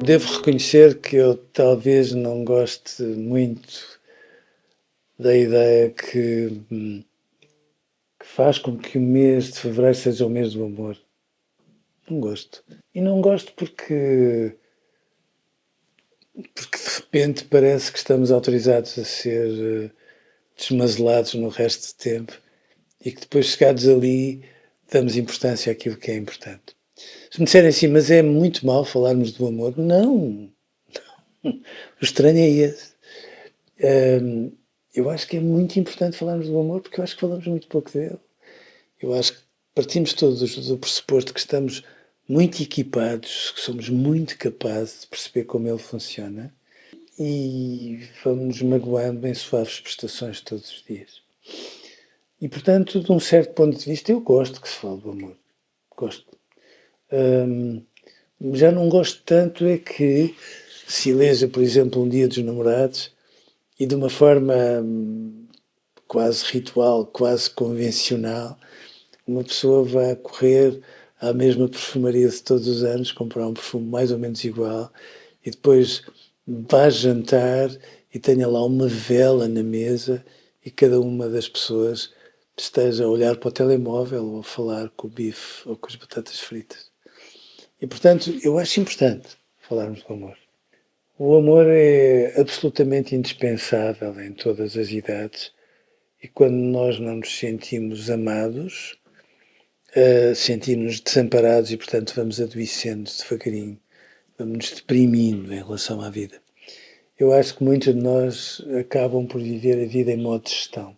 devo reconhecer que eu talvez não goste muito da ideia que faz com que o mês de fevereiro seja o mês do amor. Não gosto. E não gosto porque de repente parece que estamos autorizados a ser desmazelados no resto do tempo e que depois, chegados ali, damos importância àquilo que é importante. Se me disserem assim, mas é muito mal falarmos do amor, não. O estranho é esse. Eu acho que é muito importante falarmos do amor porque eu acho que falamos muito pouco dele. Eu acho que partimos todos do pressuposto que estamos muito equipados, que somos muito capazes de perceber como ele funciona e vamos magoando em suaves prestações todos os dias. E, portanto, de um certo ponto de vista, eu gosto que se fale do amor. Gosto. Já não gosto tanto é que se eleja, por exemplo, um dia dos namorados e de uma forma quase ritual, quase convencional, uma pessoa vai correr à mesma perfumaria de todos os anos, comprar um perfume mais ou menos igual e depois vá jantar e tenha lá uma vela na mesa e cada uma das pessoas esteja a olhar para o telemóvel ou a falar com o bife ou com as batatas fritas. E, portanto, eu acho importante falarmos do amor. O amor é absolutamente indispensável em todas as idades e quando nós não nos sentimos amados, sentimos-nos desamparados e, portanto, vamos adoecendo devagarinho, vamos nos deprimindo em relação à vida. Eu acho que muitos de nós acabam por viver a vida em modo de gestão.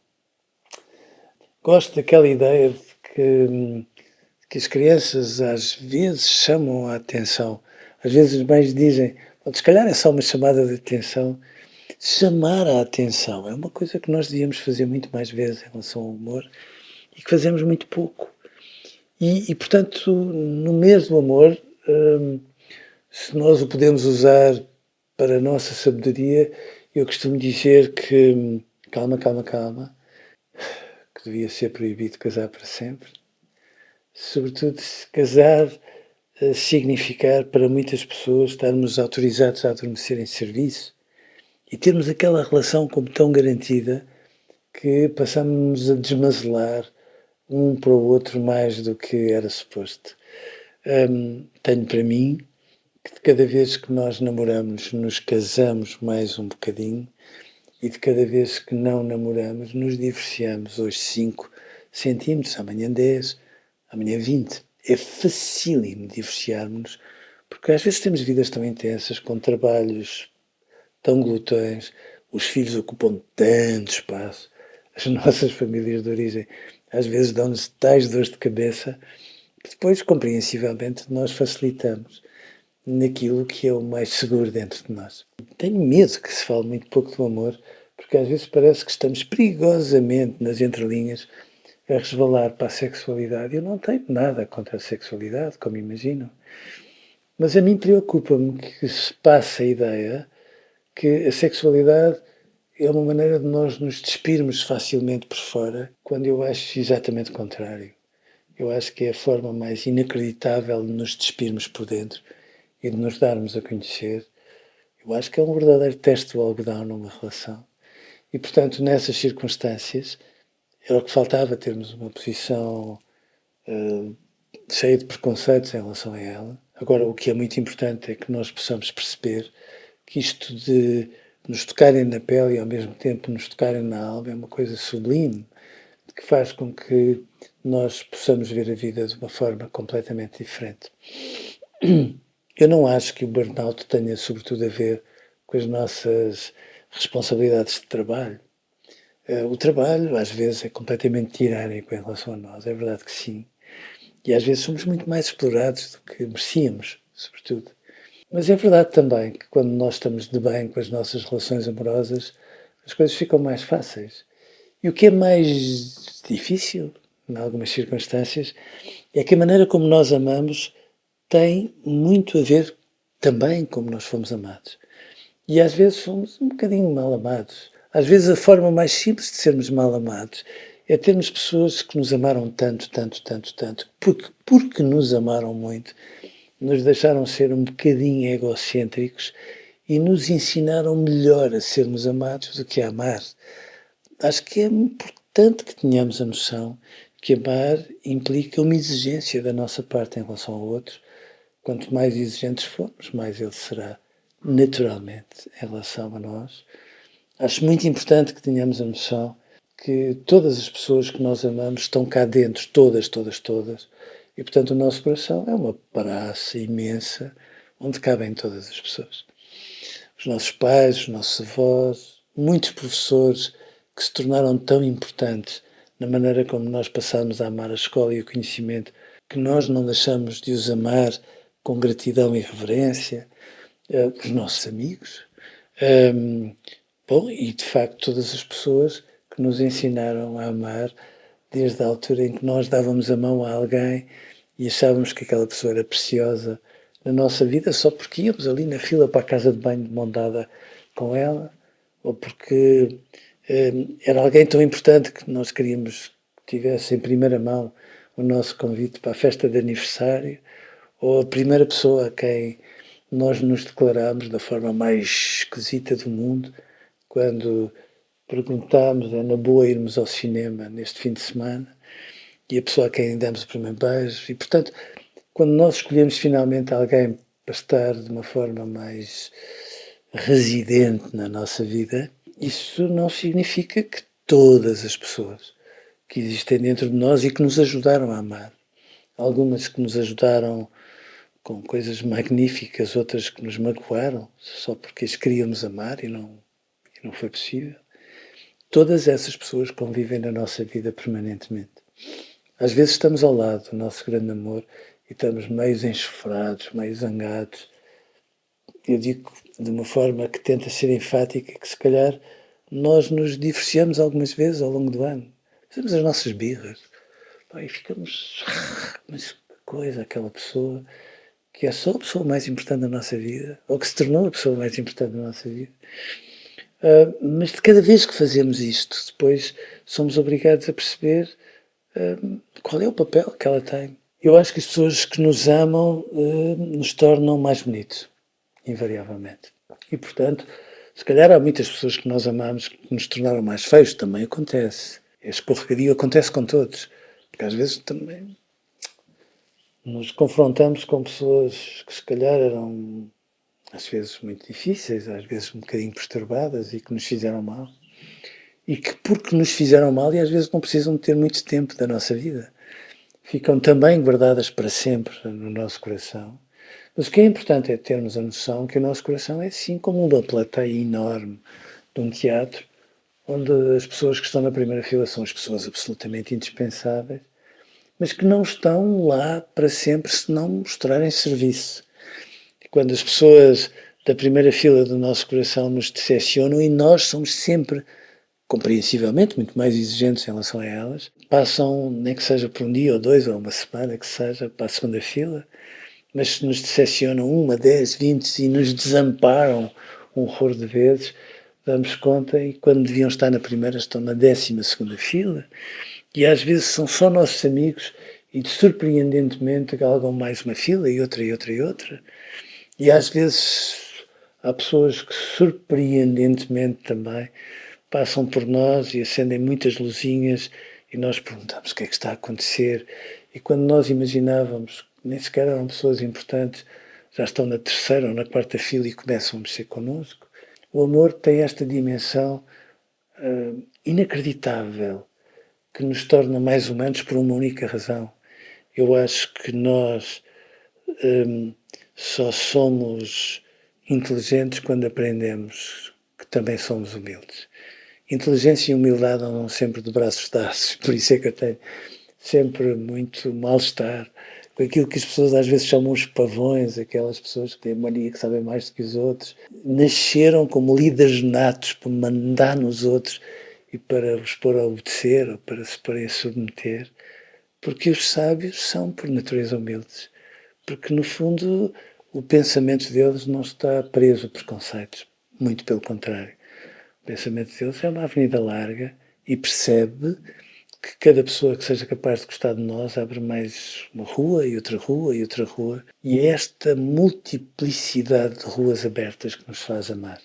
Gosto daquela ideia de que as crianças às vezes chamam a atenção, às vezes os pais dizem, se calhar é só uma chamada de atenção. Chamar a atenção é uma coisa que nós devíamos fazer muito mais vezes em relação ao amor e que fazemos muito pouco. E portanto, no mês do amor, se nós o podemos usar para a nossa sabedoria, eu costumo dizer que, calma, que devia ser proibido casar para sempre. Sobretudo se casar significar para muitas pessoas estarmos autorizados a adormecer em serviço e termos aquela relação como tão garantida que passamos a desmazelar um para o outro mais do que era suposto. Tenho para mim que de cada vez que nós namoramos, nos casamos mais um bocadinho e de cada vez que não namoramos, nos divorciamos. Hoje 5 centímetros, amanhã 10, amanhã 20. É facílimo divorciarmos-nos, porque às vezes temos vidas tão intensas, com trabalhos tão glutões, os filhos ocupam tanto espaço, as nossas famílias de origem às vezes dão-nos tais dores de cabeça que depois, compreensivelmente, nós facilitamos naquilo que é o mais seguro dentro de nós. Tenho medo que se fale muito pouco do amor, porque às vezes parece que estamos perigosamente nas entrelinhas a resvalar para a sexualidade. Eu não tenho nada contra a sexualidade, como imaginam, mas a mim preocupa-me que se passe a ideia que a sexualidade é uma maneira de nós nos despirmos facilmente por fora, quando eu acho exatamente o contrário. Eu acho que é a forma mais inacreditável de nos despirmos por dentro e de nos darmos a conhecer. Eu acho que é um verdadeiro teste do algodão numa relação. E, portanto, nessas circunstâncias, era o que faltava, termos uma posição cheia de preconceitos em relação a ela. Agora, o que é muito importante é que nós possamos perceber que isto de nos tocarem na pele e ao mesmo tempo nos tocarem na alma é uma coisa sublime, que faz com que nós possamos ver a vida de uma forma completamente diferente. Eu não acho que o burnout tenha sobretudo a ver com as nossas responsabilidades de trabalho. O trabalho às vezes é completamente tirânico em relação a nós, é verdade que sim. E às vezes somos muito mais explorados do que merecíamos, sobretudo. Mas é verdade também que quando nós estamos de bem com as nossas relações amorosas, as coisas ficam mais fáceis. E o que é mais difícil, em algumas circunstâncias, é que a maneira como nós amamos tem muito a ver também como nós fomos amados. E às vezes fomos um bocadinho mal amados. Às vezes a forma mais simples de sermos mal amados é termos pessoas que nos amaram tanto, porque nos amaram muito, nos deixaram ser um bocadinho egocêntricos e nos ensinaram melhor a sermos amados do que a amar. Acho que é importante que tenhamos a noção que amar implica uma exigência da nossa parte em relação ao outro. Quanto mais exigentes formos, mais ele será naturalmente em relação a nós. Acho muito importante que tenhamos a noção que todas as pessoas que nós amamos estão cá dentro, todas, todas, todas. E, portanto, o nosso coração é uma praça imensa onde cabem todas as pessoas. Os nossos pais, os nossos avós, muitos professores que se tornaram tão importantes na maneira como nós passámos a amar a escola e o conhecimento, que nós não deixamos de os amar com gratidão e reverência, os nossos amigos, bom, e de facto todas as pessoas que nos ensinaram a amar desde a altura em que nós dávamos a mão a alguém e achávamos que aquela pessoa era preciosa na nossa vida só porque íamos ali na fila para a casa de banho de mão dada com ela, ou porque era alguém tão importante que nós queríamos que tivesse em primeira mão o nosso convite para a festa de aniversário, ou a primeira pessoa a quem nós nos declarámos da forma mais esquisita do mundo, quando perguntámos, é na boa irmos ao cinema neste fim de semana, e a pessoa a quem damos o primeiro beijo, e portanto, quando nós escolhemos finalmente alguém para estar de uma forma mais residente na nossa vida, isso não significa que todas as pessoas que existem dentro de nós e que nos ajudaram a amar, algumas que nos ajudaram com coisas magníficas, outras que nos magoaram, só porque as queríamos amar e não foi possível. Todas essas pessoas convivem na nossa vida permanentemente. Às vezes estamos ao lado do nosso grande amor e estamos meio enxofrados, meio zangados. Eu digo de uma forma que tenta ser enfática que se calhar nós nos divorciamos algumas vezes ao longo do ano. Fazemos as nossas birras. E ficamos... Mas que coisa, aquela pessoa que é só a pessoa mais importante da nossa vida, ou que se tornou a pessoa mais importante da nossa vida. Mas de cada vez que fazemos isto, depois somos obrigados a perceber qual é o papel que ela tem. Eu acho que as pessoas que nos amam nos tornam mais bonitos, invariavelmente. E, portanto, se calhar há muitas pessoas que nós amamos que nos tornaram mais feios, também acontece. Este escorregadio acontece com todos, porque às vezes também nos confrontamos com pessoas que se calhar eram às vezes muito difíceis, às vezes um bocadinho perturbadas e que nos fizeram mal. E que porque nos fizeram mal e às vezes não precisam de ter muito tempo da nossa vida. Ficam também guardadas para sempre no nosso coração. Mas o que é importante é termos a noção que o nosso coração é assim como uma plateia enorme de um teatro, onde as pessoas que estão na primeira fila são as pessoas absolutamente indispensáveis, mas que não estão lá para sempre se não mostrarem serviço. E quando as pessoas da primeira fila do nosso coração nos decepcionam, e nós somos sempre, compreensivelmente, muito mais exigentes em relação a elas, passam, nem que seja por um dia ou dois, ou uma semana que seja, para a segunda fila, mas se nos decepcionam 1, 10, 20 e nos desamparam um horror de vezes, damos conta e quando deviam estar na primeira estão na 12ª fila, e às vezes são só nossos amigos e surpreendentemente galgam mais uma fila e outra e outra e outra. E às vezes há pessoas que surpreendentemente também passam por nós e acendem muitas luzinhas e nós perguntamos o que é que está a acontecer. E quando nós imaginávamos que nem sequer eram pessoas importantes, já estão na terceira ou na quarta fila e começam a mexer connosco. O amor tem esta dimensão inacreditável que nos torna mais humanos por uma única razão. Eu acho que nós só somos inteligentes quando aprendemos que também somos humildes. Inteligência e humildade andam sempre de braços dados, por isso é que eu tenho sempre muito mal-estar com aquilo que as pessoas às vezes chamam os pavões, aquelas pessoas que têm mania que sabem mais do que os outros, nasceram como líderes natos para mandar nos outros e para os pôr a obedecer ou para se porem a submeter, porque os sábios são por natureza humildes, porque no fundo o pensamento deles não está preso a preconceitos, muito pelo contrário. O pensamento deles é uma avenida larga e percebe que cada pessoa que seja capaz de gostar de nós abre mais uma rua e outra rua e outra rua. E é esta multiplicidade de ruas abertas que nos faz amar.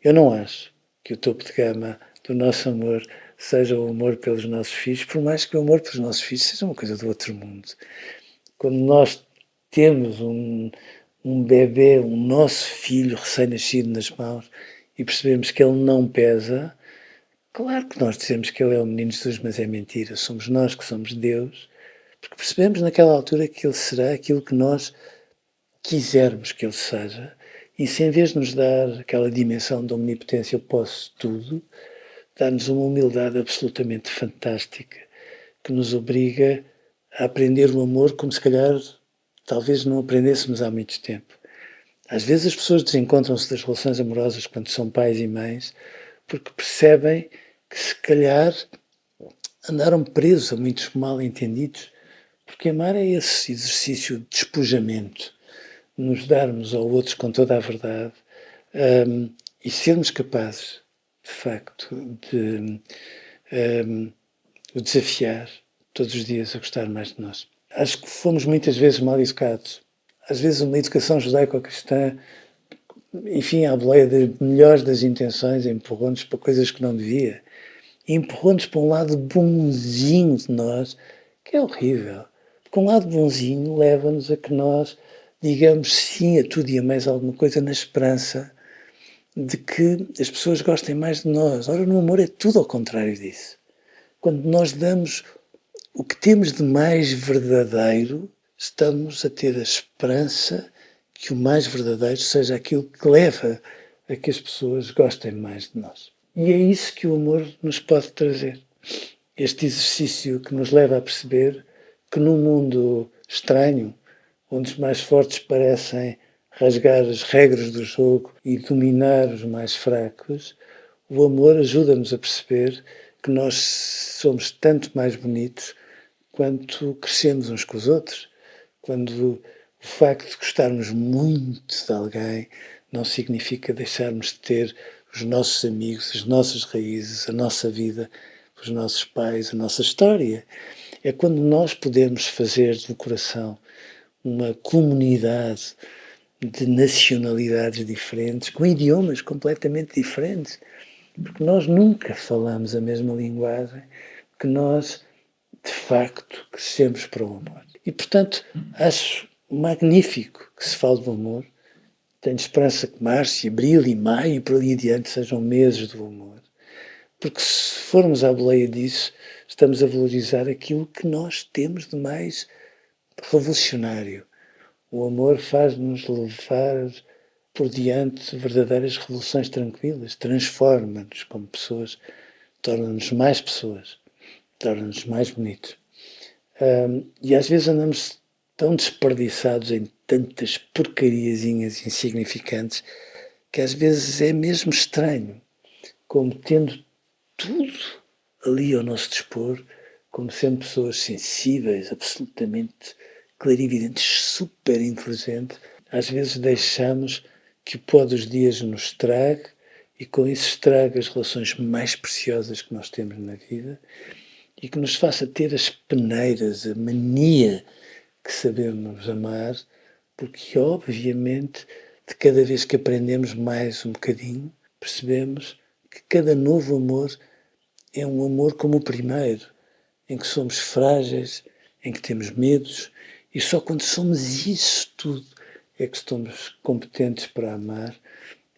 Eu não acho que o topo de gama do nosso amor seja o amor pelos nossos filhos, por mais que o amor pelos nossos filhos seja uma coisa do outro mundo. Quando nós temos um bebê, um nosso filho recém-nascido nas mãos e percebemos que ele não pesa, claro que nós dizemos que ele é o menino Jesus, mas é mentira. Somos nós que somos Deus, porque percebemos naquela altura que ele será aquilo que nós quisermos que ele seja. E se em vez de nos dar aquela dimensão de omnipotência, eu posso tudo, dá-nos uma humildade absolutamente fantástica, que nos obriga a aprender o amor como se calhar talvez não aprendêssemos há muito tempo. Às vezes as pessoas desencontram-se das relações amorosas quando são pais e mães, porque percebem que se calhar andaram presos a muitos mal-entendidos, porque amar é esse exercício de despojamento, nos darmos ao outro com toda a verdade, e sermos capazes, de facto, de o desafiar todos os dias a gostar mais de nós. Acho que fomos muitas vezes mal educados. Às vezes uma educação judaico-cristã, enfim, à boleia das melhores das intenções, empurrou-nos para coisas que não devia. E empurrou-nos para um lado bonzinho de nós, que é horrível. Porque um lado bonzinho leva-nos a que nós digamos sim a tudo e a mais alguma coisa na esperança de que as pessoas gostem mais de nós. Ora, no amor é tudo ao contrário disso. Quando nós damos o que temos de mais verdadeiro, estamos a ter a esperança que o mais verdadeiro seja aquilo que leva a que as pessoas gostem mais de nós. E é isso que o amor nos pode trazer. Este exercício que nos leva a perceber que num mundo estranho, onde os mais fortes parecem rasgar as regras do jogo e dominar os mais fracos, o amor ajuda-nos a perceber que nós somos tanto mais bonitos quanto crescemos uns com os outros. Quando o facto de gostarmos muito de alguém não significa deixarmos de ter os nossos amigos, as nossas raízes, a nossa vida, os nossos pais, a nossa história. É quando nós podemos fazer do coração uma comunidade de nacionalidades diferentes, com idiomas completamente diferentes, porque nós nunca falamos a mesma linguagem, que nós, de facto, crescemos para o amor. E, portanto, acho magnífico que se fale do amor. Tenho esperança que março, abril e maio e por ali adiante sejam meses do amor. Porque se formos à boleia disso, estamos a valorizar aquilo que nós temos de mais revolucionário. O amor faz-nos levar por diante verdadeiras revoluções tranquilas, transforma-nos como pessoas, torna-nos mais pessoas, torna-nos mais bonitos. E às vezes andamos tão desperdiçados em tantas porcariazinhas insignificantes que às vezes é mesmo estranho, como tendo tudo ali ao nosso dispor, como sendo pessoas sensíveis, absolutamente clarividentes, super inteligentes, às vezes deixamos que o pó dos dias nos estrague e com isso estraga as relações mais preciosas que nós temos na vida e que nos faça ter as peneiras, a mania que sabemos amar, porque obviamente de cada vez que aprendemos mais um bocadinho, percebemos que cada novo amor é um amor como o primeiro, em que somos frágeis, em que temos medos, e só quando somos isso tudo é que estamos competentes para amar,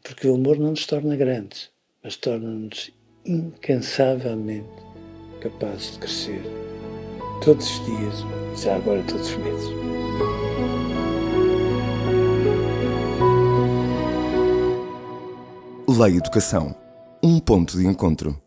porque o amor não nos torna grandes, mas torna-nos incansavelmente capazes de crescer todos os dias e já agora todos os meses. Lei Educação, um ponto de encontro.